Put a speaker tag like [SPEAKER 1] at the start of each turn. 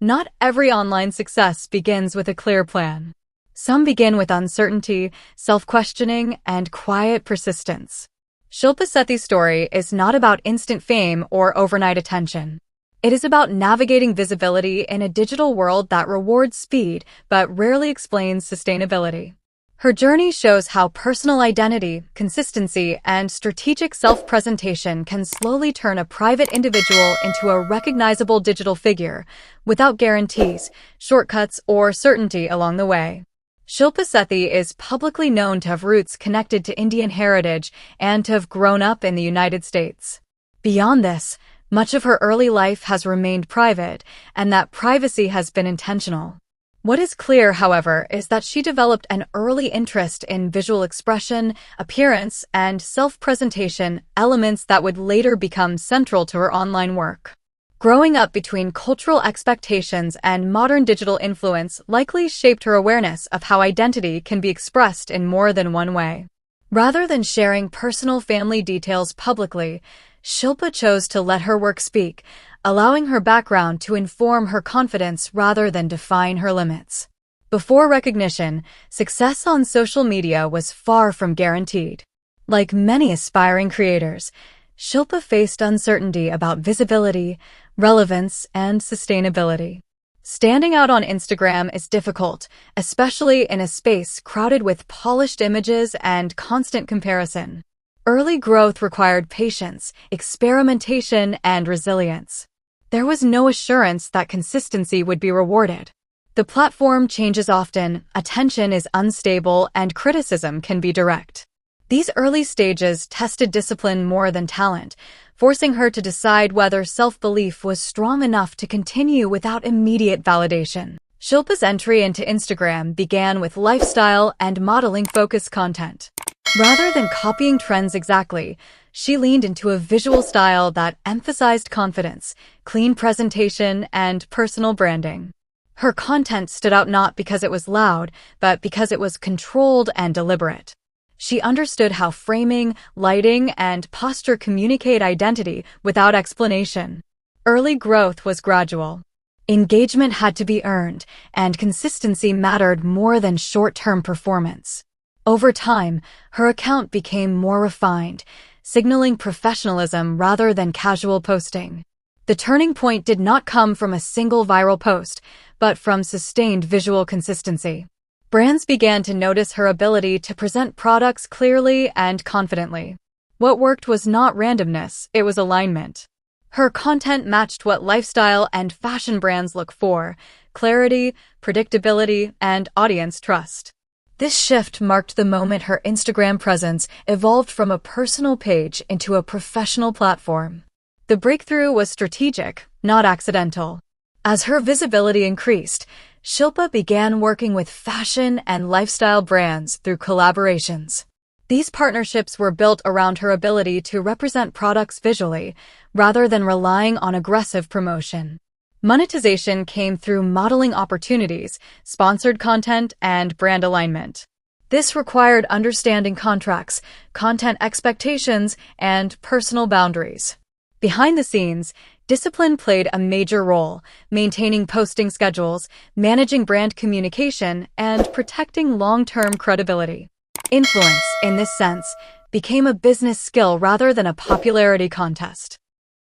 [SPEAKER 1] Not every online success begins with a clear plan. Some begin with uncertainty, self-questioning, and quiet persistence. Shilpa Sethi's story is not about instant fame or overnight attention. It is about navigating visibility in a digital world that rewards speed but rarely explains sustainability. Her journey shows how personal identity, consistency, and strategic self-presentation can slowly turn a private individual into a recognizable digital figure, without guarantees, shortcuts, or certainty along the way. Shilpa Sethi is publicly known to have roots connected to Indian heritage and to have grown up in the United States. Beyond this, much of her early life has remained private, and that privacy has been intentional. What is clear, however, is that she developed an early interest in visual expression, appearance, and self-presentation, elements that would later become central to her online work. Growing up between cultural expectations and modern digital influence likely shaped her awareness of how identity can be expressed in more than one way. Rather than sharing personal family details publicly, Shilpa chose to let her work speak, allowing her background to inform her confidence rather than define her limits. Before recognition, success on social media was far from guaranteed. Like many aspiring creators, Shilpa faced uncertainty about visibility, relevance, and sustainability. Standing out on Instagram is difficult, especially in a space crowded with polished images and constant comparison. Early growth required patience, experimentation, and resilience. There was no assurance that consistency would be rewarded. The platform changes often, attention is unstable, and criticism can be direct. These early stages tested discipline more than talent, forcing her to decide whether self-belief was strong enough to continue without immediate validation. Shilpa's entry into Instagram began with lifestyle and modeling-focused content. Rather than copying trends exactly, she leaned into a visual style that emphasized confidence, clean presentation, and personal branding. Her content stood out not because it was loud, but because it was controlled and deliberate. She understood how framing, lighting, and posture communicate identity without explanation. Early growth was gradual. Engagement had to be earned, and consistency mattered more than short-term performance. Over time, her account became more refined, signaling professionalism rather than casual posting. The turning point did not come from a single viral post, but from sustained visual consistency. Brands began to notice her ability to present products clearly and confidently. What worked was not randomness, it was alignment. Her content matched what lifestyle and fashion brands look for: clarity, predictability, and audience trust. This shift marked the moment her Instagram presence evolved from a personal page into a professional platform. The breakthrough was strategic, not accidental. As her visibility increased, Shilpa began working with fashion and lifestyle brands through collaborations. These partnerships were built around her ability to represent products visually, rather than relying on aggressive promotion. Monetization came through modeling opportunities, sponsored content, and brand alignment. This required understanding contracts, content expectations, and personal boundaries. Behind the scenes, discipline played a major role, maintaining posting schedules, managing brand communication, and protecting long-term credibility. Influence, in this sense, became a business skill rather than a popularity contest.